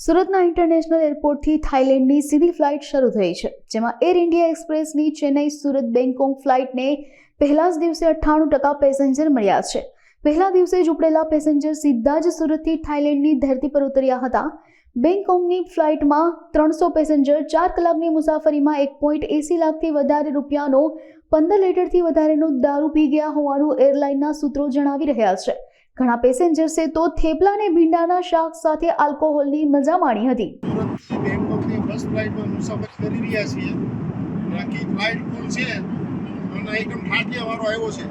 સુરતના ઇન્ટરનેશનલ એરપોર્ટથી થાઇલેન્ડની સીધી ફ્લાઇટ શરૂ થઈ છે, જેમાં એર ઇન્ડિયા એક્સપ્રેસની ચેન્નઈ સુરત બેંગકોક ફ્લાઇટને પહેલા જ દિવસે 98% પેસેન્જર મળ્યા છે. પહેલા દિવસે જ ઉપડેલા પેસેન્જર સીધા જ સુરતથી થાઇલેન્ડની ધરતી પર ઉતર્યા હતા. બેંગકોકની ફ્લાઇટમાં 300 પેસેન્જર 4 કલાકની મુસાફરીમાં 1.80 લાખથી વધારે રૂપિયાનો 15 લીટરથી વધારેનો દારૂ પી ગયા હોવાનું એરલાઇનના સૂત્રો જણાવી રહ્યા છે. ઘણા પેસેન્જર્સે તો થેપલા અને ભીંડાના શાક સાથે આલ્કોહોલની મજા માણી હતી. સુરતથી બેંગકોકની ફર્સ્ટ ફ્લાઇટમાં મુસાફરી કરી રહ્યા છીએ. બાકી ફ્લાઇટ ફૂલ છે અને એકદમ ઠાઠિયા વાળો આવ્યો છે,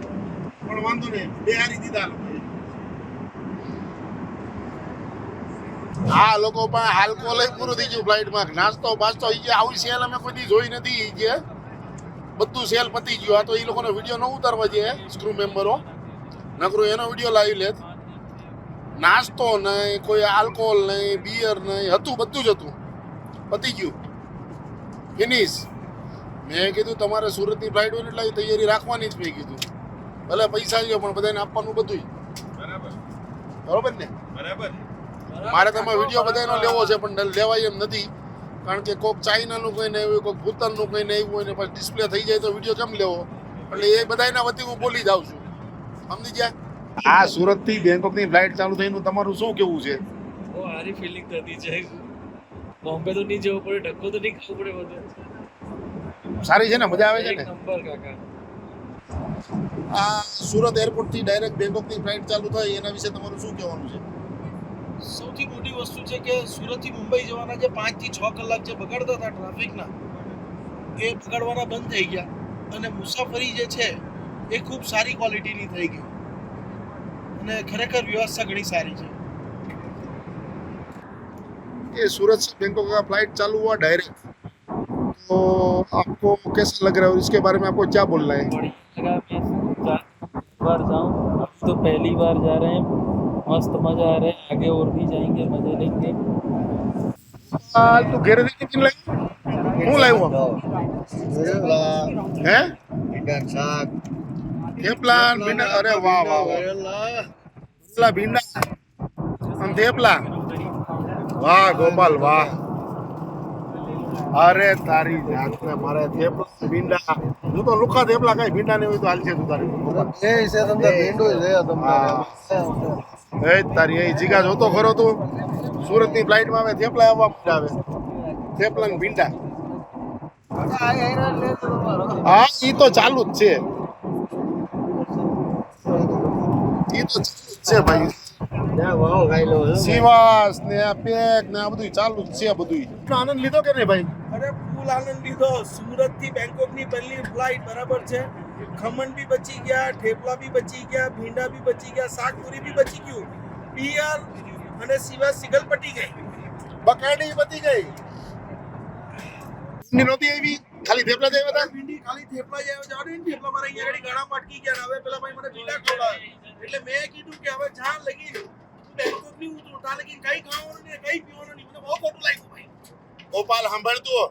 પણ વાંધો નહીં, બેહારી દીધા આ લોકો પણ આલ્કોહોલ પૂરું થઈ ગયું. ફ્લાઇટમાં નાસ્તો બાસ્તો આવી સેલ અમે કોઈ જોઈ નથી. બધું સેલ પતી ગયું. આ તો એ લોકોનો વિડીયો ન ઉતારવા જોઈએ સ્ક્રૂ મેમ્બરો, નકરું એનો વિડીયો લાવી લેત. નાસ્તો નહીં, કોઈ આલ્કોહોલ નહીં, બિયર નહીં, હતું બધું જ હતું, પતી ગયું, ફિનિશ. મેં કીધું તમારે સુરતની ફ્લાઇટ હોય એટલે તૈયારી રાખવાની જ. મેં કીધું ભલે પૈસા લ્યો પણ બધાને આપવાનું બધું બરોબર ને. મારે તમે વિડીયો બધાનો લેવો છે પણ લેવાય એમ નથી, કારણ કે કોઈક ચાઇનાનું કંઈ નહીં હોય, કોઈક ભૂતાનનું કંઈ નહીં આવ્યું હોય ને પછી ડિસ્પ્લે થઈ જાય તો વિડીયો કેમ લેવો? એટલે એ બધાના વતી હું બોલી જાઉં છું, સમજી ગયા. આ સુરતથી બેંગકોકની ફ્લાઇટ ચાલુ થઈને તમારું શું કેવું છે? બહુ સારી ફિલિંગ થતી છે. બોમ્બે તો નહીં જવું પડે, ધક્કો તો નહીં ખાવું પડે. બધું સારી છે ને, મજા આવે છે ને. નંબર કાકા. આ સુરત એરપોર્ટથી ડાયરેક્ટ બેંગકોકની ફ્લાઇટ ચાલુ થઈ, એના વિશે તમારું શું કહેવાનું છે? સૌથી મોટી વસ્તુ છે કે સુરતથી મુંબઈ જવાના જે 5 થી 6 કલાક જે બગાડતા હતા ટ્રાફિકના, એ બગાડવાના બંધ થઈ ગયા અને મુસાફરી જે છે એ ખૂબ સારી ક્વોલિટીની થઈ ગઈ અને ખરેખર વ્યવસ્થા ઘણી સારી છે. ये सूरत से बैंकॉक का फ्लाइट चालू हुआ डायरेक्ट, तो आपको कैसा लग रहा है और इसके बारे में आपको क्या बोलना है? बढ़िया लगा. मैं 4 बार जाऊँ, अब तो पहली बार जा रहे हैं. मस्त मजा आ रहा है. आगे और भी जाएंगे, मजे लेंगे. तू घेरे दे कितनी लाई? હું લાવ્યો? હે? ભીંડા શાક, થેપલા ભીંડા. અરે વાહ વાહ વાહ, થેપલા ભીંડા અને થેપલા. વાહ ગોપાલ વાહ. અરે તારી જાતને મારે થેપલા ભીંડા. હું તો લુખા થેપલા કઈ ભીંડા ને હોય તો હાલ છે. તું તારી એ છે તમને ભીંડું છે તમારે. એ તારી એ જીગા જોતો ખરો તું. સુરતની ફ્લાઇટમાં આવે થેપલા આવવા મજા આવે. થેપલા ને ભીંડા. હા ઈ તો ચાલુ જ છે, ઈ તો ચાલુ જ છે ભાઈ. સિવાસ ને પેક ને આ બધું ચાલુ જ છે. બધું આનંદ લીધો કે નહીં ભાઈ? અરે ફૂલ આનંદ લીધો. સુરતથી બેંગકોકની પહેલી ફ્લાઇટ બરાબર છે. ખમણ બી બચી ગયા, થેપલા બી બચી ગયા, ભીંડા બી બચી ગયા, શાકપુરી બી બચી ગયું, બિયર અને સિવા સિગલ પટી ગઈ, બકાડી બચી ગઈ. નહોતી આવી, ખાલી થેપલા જ આવ્યા હતા. ભીંડી ખાલી થેપલા જ આવ્યા. જવા દે ને, થેપલા મારા અહીંયા આગળ ગાળામાં અટકી ગયા. હવે પેલા ભાઈ મને ભીંડા ખવડાવે એટલે મેં કીધું કે હવે જ્યાં લગી બેંગકોકની ઉતરું ત્યાં લગી કઈ ખાવાનું નહીં, કઈ પીવાનું નહીં. મને બહુ ખોટું લાગ્યું ભાઈ. ગોપાલ સાંભળતું,